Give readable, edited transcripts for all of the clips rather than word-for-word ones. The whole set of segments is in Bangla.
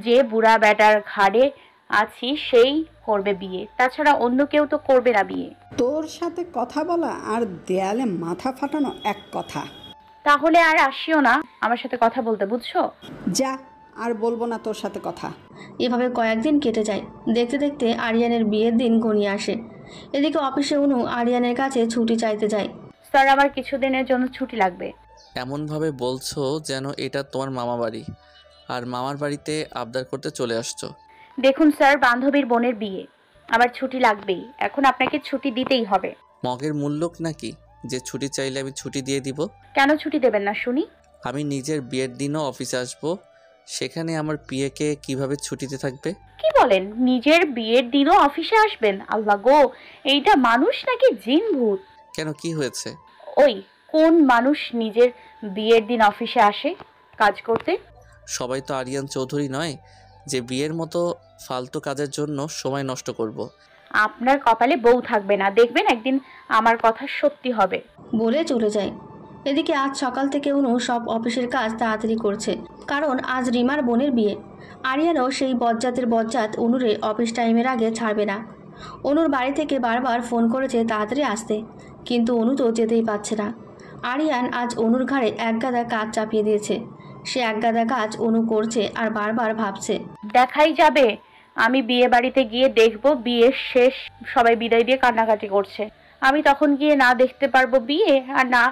যে বুড়া বেটার ঘাড়ে আছি সেই করবে বিয়ে, তাছাড়া অন্য কেউ তো করবে না বিয়ে। তোর সাথে কথা বলা আর দেয়ালে মাথা ফাটানো এক কথা। তাহলে আর আসিও না আমার সাথে কথা বলতে, বুঝছো? যা, আর বলবো না তোর সাথে কথা। এভাবে কয়েকদিন কেটে যায়। দেখতে দেখতে আরিয়ানের বিয়ের দিন ঘনিয়ে আসে। এদিকে অফিসে অনু আরিয়ানের কাছে ছুটি চাইতে যায়। স্যার, আমার কিছুদিনের জন্য ছুটি লাগবে। এমনভাবে বলছো যেন এটা তোমার মামা বাড়ি, আর মামার বাড়িতে আবদার করতে চলে আসছো। দেখুন স্যার, বান্ধবীর বোনের বিয়ে, আমার ছুটি লাগবেই। এখন আপনাকে ছুটি দিতেই হবে। মগের মূল্যক নাকি যে ছুটি চাইলে আমি ছুটি দিয়ে দিব? কেন ছুটি দেবেন না শুনি? আমি নিজের বিয়ের দিনও অফিসে আসবো, সেখানে আমার পিএকে কিভাবে ছুটিতে থাকবে? কি বলেন? নিজের বিয়ের দিনও অফিসে আসবেন? আল্লাহ গো, এইটা মানুষ নাকি জিন ভূত? কেন, কি হয়েছে? ওই কোন মানুষ নিজের বিয়ের দিন অফিসে আসে কাজ করতে? সবাই তো আরিয়ান চৌধুরী নয় যে বিয়ের মতো ফালতু কাজের জন্য সময় নষ্ট করব। আপনার কপালে বউ থাকবে না, দেখবেন একদিন আমার কথা সত্যি হবে। বলে চলে যায়। এদিকে আজ সকাল থেকে অনু সব অফিসের কাজ তাড়াতাড়ি করছে, কারণ আজ রিমার বোনের বিয়ে। আরিয়ানও সেই বজ্জাতের বজ্জাত অনুরে অফিস টাইমের আগে ছাড়বে না। অনুর বাড়ি থেকে বারবার ফোন করেছে তাড়াতাড়ি আসতে, কিন্তু অনু তো যেতেই পারছে না। আরিয়ান আজ অনুর ঘাড়ে একগাদা কাজ চাপিয়ে দিয়েছে। সে একগাদা কাজ অনু করছে আর বারবার ভাবছে, দেখাই যাবে। আমি বিয়ে বাড়িতে গিয়ে দেখবো বিয়ে শেষ, সবাই বিদায় দিয়ে কান্নাকাটি করছে। আমি তখন গিয়ে না দেখতে পারবো বিয়ে আর না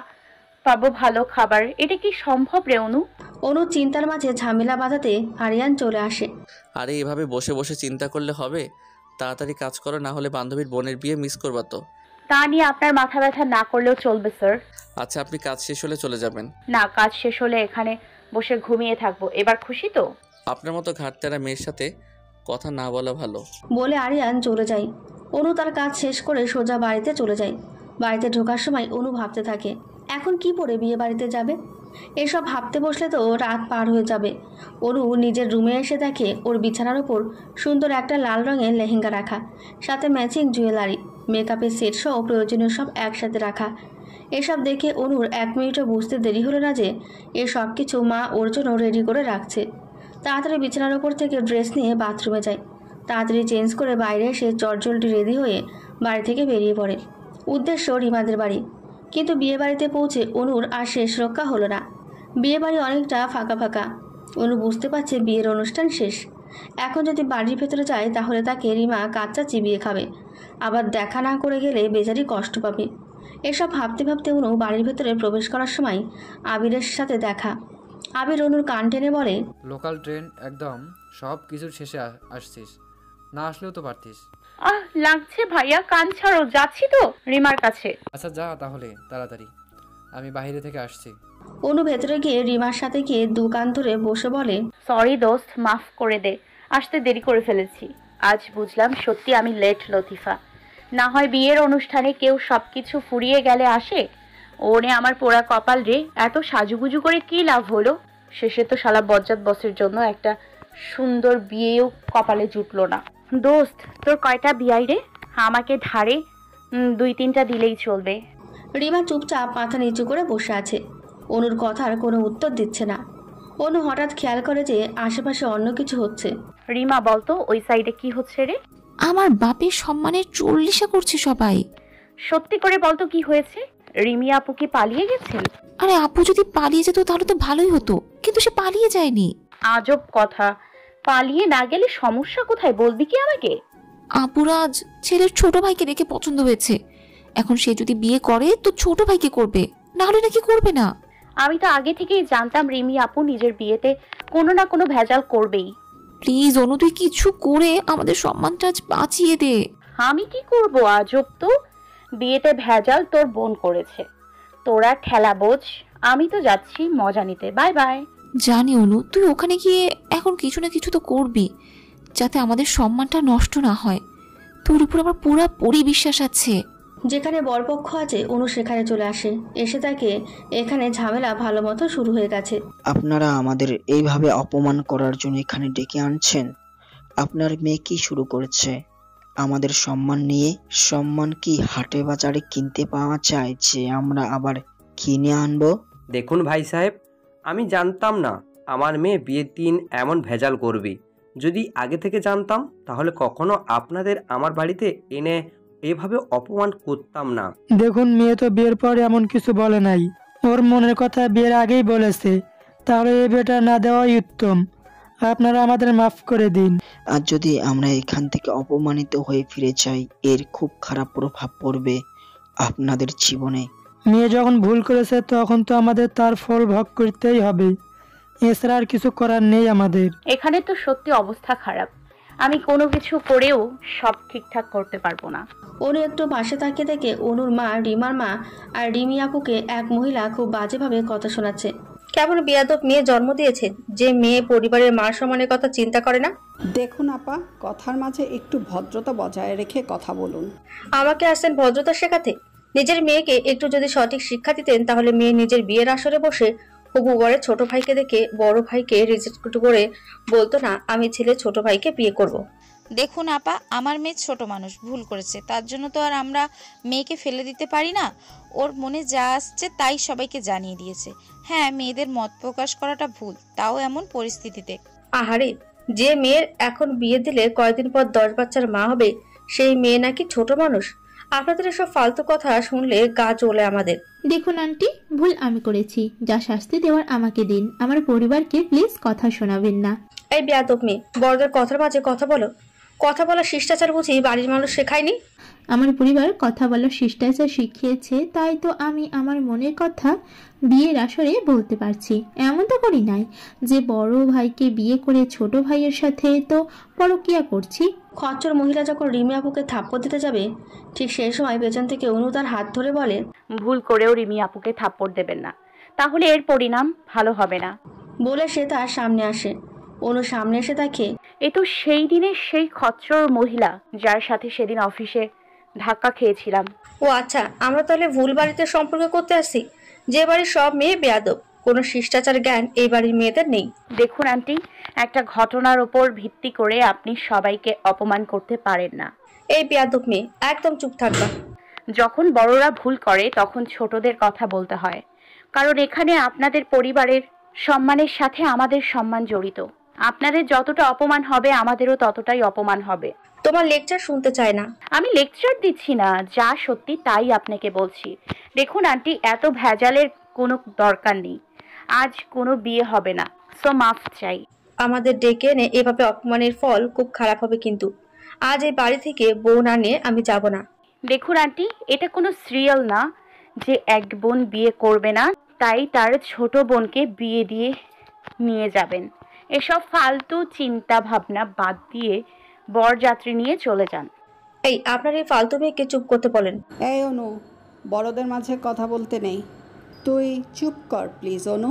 পাবো ভালো খাবার। এটা কি সম্ভব রে অনু? অনু চিন্তার মাঝে ঝামেলা বাঁধাতে আরিয়ান চলে আসে। আরে এভাবে বসে বসে চিন্তা করলে হবে? তাড়াতাড়ি কাজ করো, না হলে বান্ধবীর বোনের বিয়ে মিস করবা তো। তা নিয়ে আপনার মাথা ব্যথা না করলেও চলবে স্যার। আচ্ছা, আপনি কাজ শেষ হলে চলে যাবেন? না, কাজ শেষ হলে এখানে বসে ঘুমিয়ে থাকবো। এবার খুশি তো? আপনার মতো ঘাটতেরা মেয়ের সাথে কথা না বলা ভালো। বলে আরিয়ান চলে যায়। অনু তার কাজ শেষ করে সোজা বাড়িতে চলে যায়। বাড়িতে ঢোকার সময় অনু ভাবতে থাকে, এখন কি পরে বিয়ে বাড়িতে যাবে। এসব ভাবতে বসলে তো রাত পার হয়ে যাবে। অনু নিজের রুমে এসে দেখে ওর বিছানার ওপর সুন্দর একটা লাল রঙের লেহেঙ্গা রাখা, সাথে ম্যাচিং জুয়েলারি, মেকআপের সেট সহ প্রয়োজনীয় সব একসাথে রাখা। এসব দেখে অনুর এক মিনিটও বুঝতে দেরি হলো না যে এ সব কিছু মা ওর জন্য রেডি করে রাখছে। তাড়াতাড়ি বিছানার ওপর থেকে ড্রেস নিয়ে বাথরুমে যায়। তাড়াতাড়ি চেঞ্জ করে বাইরে এসে চটজলটি রেডি হয়ে বাড়ি থেকে বেরিয়ে পড়ে। উদ্দেশ্য রিমাদের বাড়ি। কিন্তু বিয়ে বাড়িতে পৌঁছে অনুর আর শেষ রক্ষা হলো না। বিয়ে বাড়ি অনেকটা ফাঁকা ফাঁকা। অনু বুঝতে পারছে বিয়ের অনুষ্ঠান শেষ। এখন যদি বাড়ির ভেতরে যায় তাহলে তাকে রিমা কাচ্চা চিবিয়ে খাবে, আবার দেখা না করে গেলে বেচারি কষ্ট পাবে। এসব ভাবতে ভাবতে অনু বাড়ির ভেতরে প্রবেশ করার সময় আবিরের সাথে দেখা। আবির অনুর কান টেনে বলে, লোকাল ট্রেন একদম, সব কিছুর শেষে আসছিস, না আসলেও তো পারতিস। লাগছে ভাইয়া, কান ছাড়ো, যাচ্ছি তো রিমার কাছে। আচ্ছা যা তাহলে তাড়াতাড়ি, আমি বাইরে থেকে আসছি। অনু ভেতরে গিয়ে রিমার সাথে গিয়ে দোকান ধরে বসে বলে, সরি দোস্ত, মাফ করে দে, আসতে দেরি করে ফেলেছি। আজ বুঝলাম সত্যি আমি লেট লতিফা। না হয় বিয়ের অনুষ্ঠানে কেউ সবকিছু ফুরিয়ে গেলে আসে, ওনে আমার পোড়া কপাল রে। এত সাজুগুজু করে কি লাভ হলো? শেষে তো শালা বজ্জাত বসের জন্য একটা সুন্দর বিয়েও কপালে জুটলো না। দোস্ত, তোর কয়টা বিয়াই রে? আমাকে ধারে 2-3টা দিলেই চলবে। রিমা চুপচাপ মাথা নিচু করে বসে আছে। অনুর কথার কোনো উত্তর দিচ্ছে না। অনু হঠাৎ খেয়াল করে যে আশেপাশে অন্য কিছু হচ্ছে। রিমা বলতো ওই সাইডে কি হচ্ছে রে? আমার বাপের সম্মানের চল্লিশা করছে সবাই। সত্যি করে বলতো কি হয়েছে? রিমি আপু কি পালিয়ে গেছেন? আরে আপু যদি পালিয়ে যেত তাহলে তো ভালোই হতো, কিন্তু সে পালিয়ে যায়নি। আজব কথা, পালিয়ে না গেলে সমস্যা কোথায় বলবি কি আমাকে? আপুরাজ ছেলের ছোট ভাইকে দেখে পছন্দ হয়েছে, এখন সে যদি বিয়ে করে তো ছোট ভাইকে করবে, না হলে নাকি করবে না। আমি তো আগে থেকেই জানতাম রিমি আপু নিজের বিয়েতে কোনো না কোনো ভেজাল করবেই। প্লিজ অনু, তুই কিছু করে আমাদের সম্মানটা আজ বাঁচিয়ে দে। আমি কি করব? আজব তো, বিয়েতে ভেজাল তোর বোন করেছে, তোরা ঠেলা বোঝ। আমি তো যাচ্ছি মজা নিতে, বাই বাই। জানি অনু, তুই ওখানে গিয়ে এখন কিছু না কিছু তো করবি যাতে আমাদের সম্মানটা নষ্ট না হয়। তোর উপর আমার পুরোপুরি বিশ্বাস আছে। যেখানে বরপক্ষ আছে অনু সেখানে চলে আসে। এসে তাকে এখানে ঝামেলা ভালো মতো শুরু হয়ে গেছে। আপনারা আমাদের এইভাবে অপমান করার জন্য এখানে ডেকে আনছেন? আপনার মেয়ে কি শুরু করেছে? আমাদের সম্মান নিয়ে? সম্মান কি হাটে বাজারে কিনতে পাওয়া যায় যে আমরা আবার কিনে আনবো? দেখুন ভাই সাহেব, আমি জানতাম না আমার মেয়ে বিয়ের দিন এমন ভেজাল করবে। যদি আগে থেকে জানতাম তাহলে কখনো আপনাদের আমার বাড়িতে এনে এভাবে অপমান করতাম না। দেখুন, মেয়ে তো বিয়ের পর এমন কিছু বলে নাই, ওর মনের কথা বিয়ের আগেই বলেছে। তাহলে এই বিয়েটা না দেওয়াই উত্তম। আপনারা আমাদের মাফ করে দিন। আর যদি আমরা এখান থেকে অপমানিত হয়ে ফিরে যাই, এর খুব খারাপ প্রভাব পড়বে আপনাদের জীবনে। মেয়ে যখন ভুল করেছে তখন তো আমাদের তার ফল ভোগ করতেই হবে, এছাড়া আর কিছু করার নেই আমাদের। এখানে তো সত্যি অবস্থা খারাপ, আমি কোনো কিছু করেও সব ঠিকঠাক করতে পারবো না। অনু একটু পাশে তাকিয়ে দেখে অনুর মা, রিমার মা আর রিমি আপুকে এক মহিলা খুব বাজেভাবে কথা শোনাচ্ছে। কেমন বেয়াদব মেয়ে জন্ম দিয়েছে যে মেয়ে পরিবারের মান সম্মানের কথা চিন্তা করে না। দেখুন আপা, কথার মাঝে একটু ভদ্রতা বজায় রেখে কথা বলুন। আমাকে আসছেন ভদ্রতা শেখাতে? নিজের মেয়েকে একটু যদি সঠিক শিক্ষা দিতেন তাহলে মেয়ে নিজের বিয়ের আসরে বসে হবু বরের ছোট ভাইকে দেখে বড় ভাইকে রিজেক্ট করে বলতো না আমি ছেলে ছোট ভাইকে বিয়ে করব। দেখুন আপা, আমার মেয়ে ছোট মানুষ, ভুল করেছে, তার জন্য তো আর আমরা মেয়েকে ফেলে দিতে পারি না। ওর মনে যা আসছে তাই সবাইকে জানিয়ে দিয়েছে। হ্যাঁ, মেয়েদের মত প্রকাশ করাটা ভুল, তাও এমন পরিস্থিতিতে। আহারে, যে মেয়ের এখন বিয়ে দিলে কয়েকদিন পর 10 বাচ্চার মা হবে, সেই মেয়ে নাকি ছোট মানুষ। আপনাদের এসব ফালতু কথা শুনলে গা জ্বলে আমাদের। দেখুন আন্টি, ভুল আমি করেছি, যা শাস্তি দেওয়ার আমাকে দিন, আমার পরিবারকে প্লিজ কথা শোনাবেন না। এই বেয়াদব মেয়ে, বড়দের কথার মাঝে কথা বলো। কথা বলা শিষ্টাচার বুঝি বাড়ির মানুষ শেখায়নি? আমার পরিবার কথা বলার শিষ্টাচার শিখিয়েছে, তাই তো আমি আমার মনের কথা বিয়ের আসরে বলতে পারছি। এমন তো করি নাই যে বড় ভাইকে বিয়ে করে ছোট ভাইয়ের সাথে তো পরকীয়া করছি। খচ্চর মহিলা যখন রিমি আপুকে থাপ্পড় দিতে যাবে, ঠিক সেই সময় পেছন থেকে অনু তার হাত ধরে বলে, ভুল করেও রিমি আপুকে থাপ্পড় দেবেন না, তাহলে এর পরিণাম ভালো হবে না। বলে সে তার সামনে আসে। অনু সামনে এসে তাকে, এ তো সেই দিনের সেই খচ্চর মহিলা যার সাথে সেদিন অফিসে ধাক্কা খেয়েছিলাম। ও আচ্ছা, আমরা তাহলে ভুল বাড়িতে সম্পর্ক করতে আসছি। যে বাড়ির সব মেয়ে বেয়াদব, কোনো শিষ্টাচার জ্ঞান এই বাড়ির মেয়েদের নেই। দেখুন আন্টি, একটা ঘটনার ওপর ভিত্তি করে আপনি সবাইকে অপমান করতে পারেন না। এই বেয়াদব মেয়ে, একদম চুপ থাকবা। যখন বড়রা ভুল করে তখন ছোটদের কথা বলতে হয়, কারণ এখানে আপনাদের পরিবারের সম্মানের সাথে আমাদের সম্মান জড়িত। আপনাদের যতটা অপমান হবে আমাদেরও ততটাই অপমান হবে। তোমার লেকচার শুনতে চায় না। আমি লেকচার দিচ্ছি না, যা সত্যি তাই আপনাকে বলছি। দেখুন আন্টি, এত ভেজালের কোনো দরকার নেই। আজ কোনো বিয়ে হবে না, সো মাফ চাই। আমাদের ডেকে এনে এভাবে অপমানের ফল খুব খারাপ হবে কিন্তু। আজ এই বাড়ি থেকে বউ না নিয়ে আমি যাব না। দেখুন আন্টি, এটা কোনো সিরিয়াল না যে এক বোন বিয়ে করবে না তাই তার ছোট বোনকে বিয়ে দিয়ে নিয়ে যাবেন। এসব ফালতু চিন্তা ভাবনা বাদ দিয়ে বরযাত্রী নিয়ে চলে যান। এই আপনার এই ফালতু মেয়েকে চুপ করতে বলেন। এই অনু, বড়দের মাঝে কথা বলতে নেই, তুই চুপ কর প্লিজ। অনু,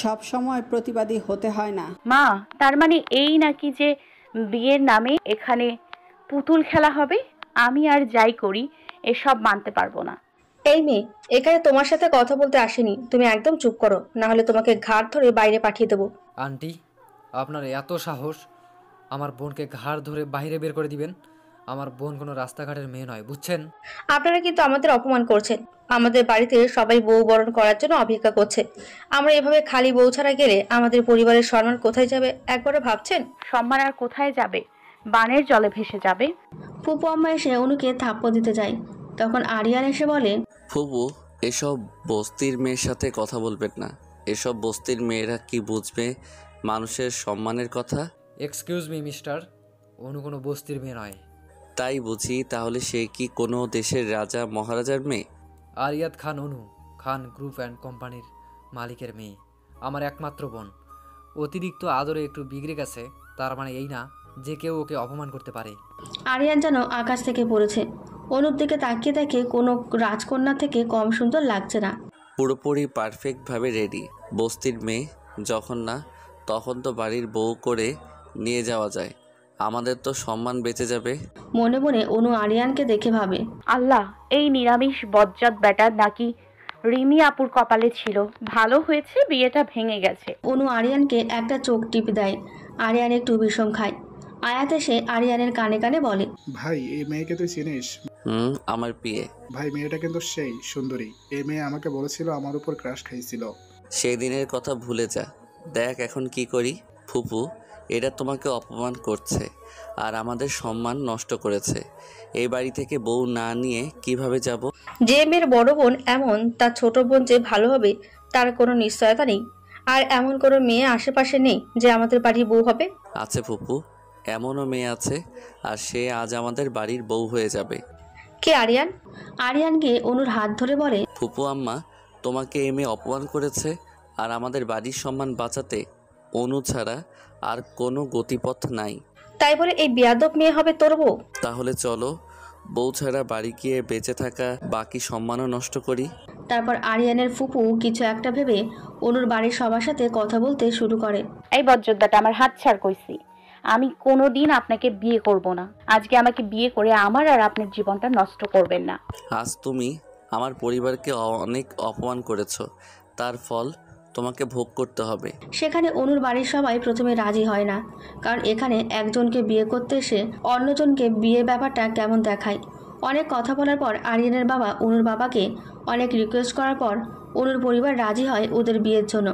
সব সময় প্রতিবাদী হতে হয় না। মা, তার মানে এই নাকি যে বিয়ের নামে এখানে পুতুল খেলা হবে? আমি আর যাই করি এসব মানতে পারবো না। এই মেয়ে, এখানে তোমার সাথে কথা বলতে আসেনি, তুমি একদম চুপ করো, না হলে তোমাকে ঘাড় ধরে বাইরে পাঠিয়ে দেবো। আন্টি, আপনার এত সাহস আমার বোনকে ঘাড় ধরে বাইরে বের করে দিবেন? আমার বোন কোনো রাস্তাঘাটের মেয়ে নয়, বুঝছেন? আপনারা কিন্তু আমাদের অপমান করছেন। আমাদের বাড়িতে সবাই বউ বরণ করার জন্য অপেক্ষা করছে। আমরা এভাবে খালি বউ ছাড়া গেলে আমাদের পরিবারের সম্মান কোথায় যাবে একবারও ভাবছেন? সম্মান আর কোথায় যাবে? বানের জলে ভেসে যাবে। ফুপু আম্মা এসে অনুকে থাপ্পড় দিতে যায়। তখন আরিয়ান এসে বলে, ফুপু, এসব বস্তির মেয়ের সাথে কথা বলবেন না। এসব বস্তির মেয়েরা কি বুঝবে মানুষের সম্মানের কথা? এক্সকিউজ মি মিস্টার, অনু কোনো বস্তির মেয়ে নয়। তাই বুঝি, তাহলে সে কি কোনো দেশের রাজা মহারাজার মেয়ে? আরিয়াত খান অনু খান গ্রুপ অ্যান্ড কোম্পানির মালিকের মেয়ে, আমার একমাত্র বোন। অতিরিক্ত আদরে একটু বিগড়ে গেছে, তার মানে এই না যে কেউ ওকে অপমান করতে পারে। আরিয়ান যেন আকাশ থেকে পড়েছে। অনুর দিকে তাকিয়ে দেখে কোনো রাজকন্যা থেকে কম সুন্দর লাগছে না। পুরোপুরি পারফেক্টভাবে রেডি। বস্তির মেয়ে যখন না, তখন তো বাড়ির বউ করে নিয়ে যাওয়া যায়, আমাদের তো সম্মান বেঁচে যাবে। মনে মনে অনু আরিয়ানকে দেখে ভাবে, আল্লাহ, এই নিরামিষ বজ্জাত ব্যাটা নাকি রিমি আপুর কপালে ছিল। ভালো হয়েছে বিয়েটা ভেঙে গেছে। অনু আরিয়ানকে একটা চোখ টিপ দেয়। আরিয়ান একটু বিষম খায়। আয়াত এসে আরিয়ানের কানে কানে বলে, ভাই, এই মেয়েকে তুই চিনিস? আমার বিয়ে। ভাই, মেয়েটা কিন্তু সেই সুন্দরী। এই মেয়ে আমাকে বলেছিল আমার উপর ক্রাশ খাইছিল। সেই দিনের কথা ভুলে যা, দেখ এখন কি করি। ফুপু, এটা তোমাকে অপমান করছে আর আমাদের সম্মান নষ্ট করেছে। এই বাড়ি থেকে বউ না নিয়ে কিভাবে যাব? যে মেয়ের বড় বোন এমন, তার ছোট বোন যে ভালো হবে তার কোনো নিশ্চয়তা নেই। আর এমন কোনো মেয়ে আশেপাশে নেই যে আমাদের বাড়ির বউ হবে। আছে ফুপু, এমনও মেয়ে আছে, আর সে আজ আমাদের বাড়ির বউ হয়ে যাবে। কে? আরিয়ান? আরিয়ান গিয়ে অনুর হাত ধরে বলে, ফুপু আম্মা, তোমাকে এই মেয়ে অপমান করেছে, আর আমাদের বাড়ির সম্মান বাঁচাতে অনু ছাড়া আর কোনো গতিপথ নাই। তাই বলে এই বেয়াদব মেয়ে হবে তোর বউ? তাহলে চলো, বউ ছাড়া বাড়ি গিয়ে বেঁচে থাকা বাকি সম্মানও নষ্ট করি। তারপর আরিয়ানের ফুপু কিছু একটা ভেবে অনুর বাড়ির সবার সাথে কথা বলতে শুরু করে। এই বজ্জদাটা, আমার হাত ছাড় কইছি। আমি কোনোদিন আপনাকে বিয়ে করব না। আজকে আমাকে বিয়ে করে আমার আর আপনার জীবনটা নষ্ট করবেন না। আজ তুমি আমার পরিবারকে অনেক অপমান করেছো, তার ফল তোমাকে ভোগ করতে হবে। সেখানে অনুর বাড়ির সবাই প্রথমে রাজি হয় না, কারণ এখানে একজনকে বিয়ে করতে এসে অন্যজনকে বিয়ে ব্যাপারটা কেমন দেখায়। অনেক কথা বলার পর আরিয়ানের বাবা অনুর বাবাকে অনেক রিকোয়েস্ট করার পর অনুর পরিবার রাজি হয় ওদের বিয়ের জন্য।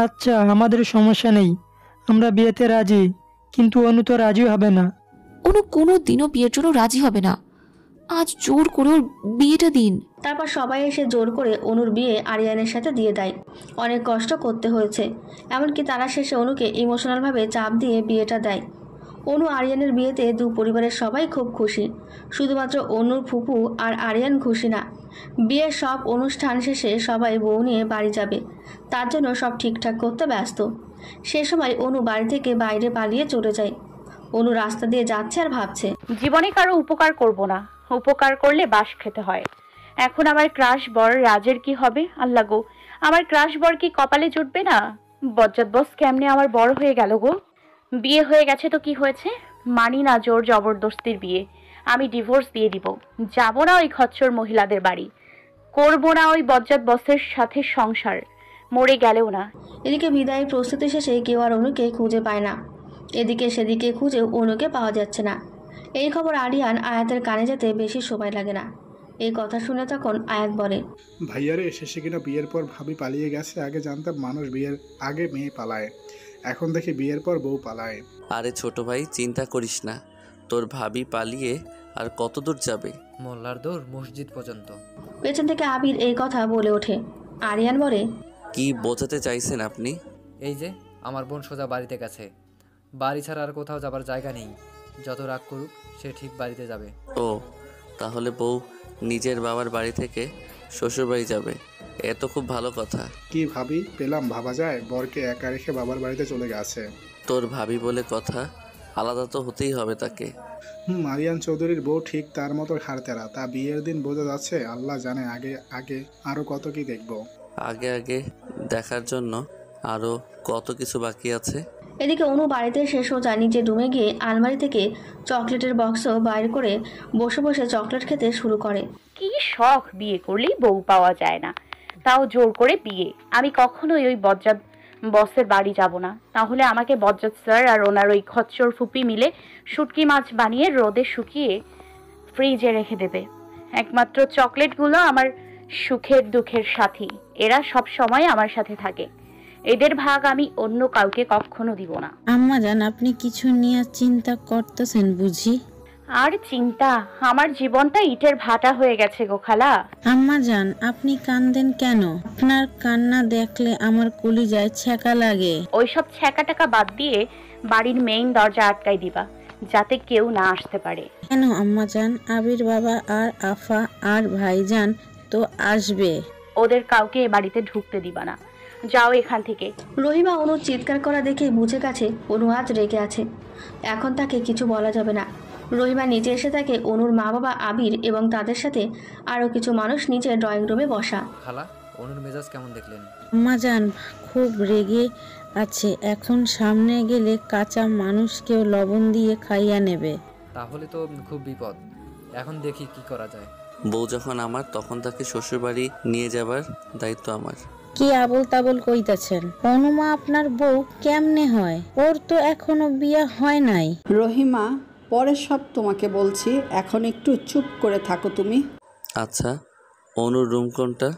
আচ্ছা, আমাদের সমস্যা নেই, আমরা বিয়েতে রাজি, কিন্তু অনু তো রাজি হবে না। অনু কোনো দিনও বিয়ের জন্য রাজি হবে না। আজ জোর করে ওর বিয়েটা দিন। তারপর সবাই এসে জোর করে অনুর বিয়ে আরিয়ানের সাথে দিয়ে দেয়। অনেক কষ্ট করতে হয়েছে, এমনকি তারা শেষে অনুকে ইমোশনালভাবে চাপ দিয়ে বিয়েটা দেয়। অনু আরিয়ানের বিয়েতে দু পরিবারের সবাই খুব খুশি, শুধুমাত্র অনুর ফুপু আর আরিয়ান খুশি না। বিয়ের সব অনুষ্ঠান শেষে সবাই বউ নিয়ে বাড়ি যাবে, তার জন্য সব ঠিকঠাক করতে ব্যস্ত। সে সময় অনু বাড়ি থেকে বাইরে পালিয়ে চলে যায়। অনু রাস্তা দিয়ে যাচ্ছে আর ভাবছে, জীবনে কারো উপকার করব না, উপকার করলে বাস খেতে হয়। এখন আমার ক্রাশ বর রাজের কি হবে? আল্লাহ গো, আমার ক্রাশ বর কি কপালে জুটবে না? বজ্জাত বস কেমনে আমার বড় হয়ে গেল গো। বিয়ে হয়ে গেছে তো কি হয়েছে? মানি না জোর জবরদস্তির বিয়ে। আমি ডিভোর্স দিয়ে দিব। যাব না ওই খচ্চর মহিলাদের বাড়ি, করব না ওই বজ্জাত বসের সাথে সংসার, মরে গেলেও না। এদিকে বিদায়ের প্রস্তুতি শেষে কেউ আর অনুকে খুঁজে পায় না। এদিকে সেদিকে খুঁজে অনুকে পাওয়া যাচ্ছে না। এই খবর আরিয়ান আয়াতের কানে যেতে বেশি সময় লাগে না। এই কথা শুনে তখন আয়াত বলে, ভাইয়ারে শেষে কিনা বিয়ের পর ভাবি পালিয়ে গেছে। আগে জানতাম মানুষ বিয়ের আগে মেয়ে পালায়, এখন দেখি বিয়ের পর বউ পালায়। আরে ছোট ভাই, চিন্তা করিস না, তোর ভাবি পালিয়ে আর কত দূর যাবে? মোল্লার দৌড় মসজিদ পর্যন্ত। পেছন থেকে আবির এই কথা বলে ওঠে। আরিয়ান বলে, কি বোঝাতে চাইছেন আপনি? এই যে আমার বোন সোজা বাড়িতে গেছে, বাড়ি ছাড়া আর কোথাও যাবার জায়গা নেই। যত রাগ করুক সে ঠিক বাড়িতে যাবে। ও, তাহলে বউ নিজের বাবার বাড়ি থেকে শ্বশুর বাড়ি যাবে, এ তো খুব ভালো কথা। কি ভাবি পেলাম, ভাবা যায় বরকে একা রেখে বাবার বাড়িতে চলে গেছে। তোর ভাবি বলে কথা, আলাদা তো হতেই হবে তাকে। আরিয়ান চৌধুরীর বউ ঠিক তার মতো খাড়তেরা, তা বিয়ের দিন বোঝা যাচ্ছে। আল্লাহ জানে আগে আগে আরো কত কি দেখবো। আগে আগে দেখার জন্য আরো কত কিছু বাকি আছে। এদিকে অনু বাড়িতে এসে সোজা নিজের রুমে গিয়ে আলমারি থেকে চকলেটের বক্সও বাইর করে বসে বসে চকলেট খেতে শুরু করে। কি শখ, বিয়ে করলেই বউ পাওয়া যায় না, তাও জোর করে বিয়ে। আমি কখনোই ওই বজ্জাত বসের বাড়ি যাব না। তাহলে আমাকে বজ্জাত স্যার আর ওনার ওই খচ্চর ফুপি মিলে শুটকি মাছ বানিয়ে রোদে শুকিয়ে ফ্রিজে রেখে দেবে। একমাত্র চকলেটগুলো আমার সুখের দুঃখের সাথী, এরা সব সময় আমার সাথে থাকে। এদের ভাগ আমি অন্য কাউকে কখনো দিব না। আম্মা জান, আপনি কিছু নিয়ে চিন্তা করতেছেন বুঝি? আর চিন্তা, আমার জীবনটা ইটের ভাটা হয়ে গেছে গো খালা। আম্মা জান, আপনি কান্দেন কেন? আপনার কান্না দেখলে আমার কলিজায় ছ্যাঁকা লাগে। ওইসব ছ্যাঁকা টাকা বাদ দিয়ে বাড়ির মেইন দরজা আটকাই দিবা, যাতে কেউ না আসতে পারে। কেন আম্মা জান? আবির বাবা আর আফা আর ভাইজান তো আসবে। ওদের কাউকে এ বাড়িতে ঢুকতে দিবা না, যাও এখান থেকে। রহিমা অনুর চিৎকার করা দেখে বুঝে গেছে অনু আজ রেগে আছে। এখন তাকে কিছু বলা যাবে না। রহিমা নিচে এসে থাকে অনুর মা বাবা আবির এবং তাদের সাথে আরো কিছু মানুষ নিচে ড্রয়িং রুমে বসা। খালা, অনুর মেজাজ কেমন দেখলেন? আম্মা জান খুব রেগে আছে, এখন সামনে গেলে কাঁচা মানুষকেও লবণ দিয়ে খাইয়া নেবে। তাহলে তো খুব বিপদ। এখন দেখি কি করা যায়। বউ যখন আমার, তখন তাকে শ্বশুর বাড়ি নিয়ে যাবার দায়িত্ব আমার। কি আবল তাবল কইতাছেন? অনুমা আপনার বউ কেমনে হয়? ওর তো এখনো বিয়ে হয় নাই। রহিমা, পরে সব তোমাকে বলছি, এখন একটু চুপ করে থাকো তুমি। আচ্ছা, অনুর রুম কোনটা?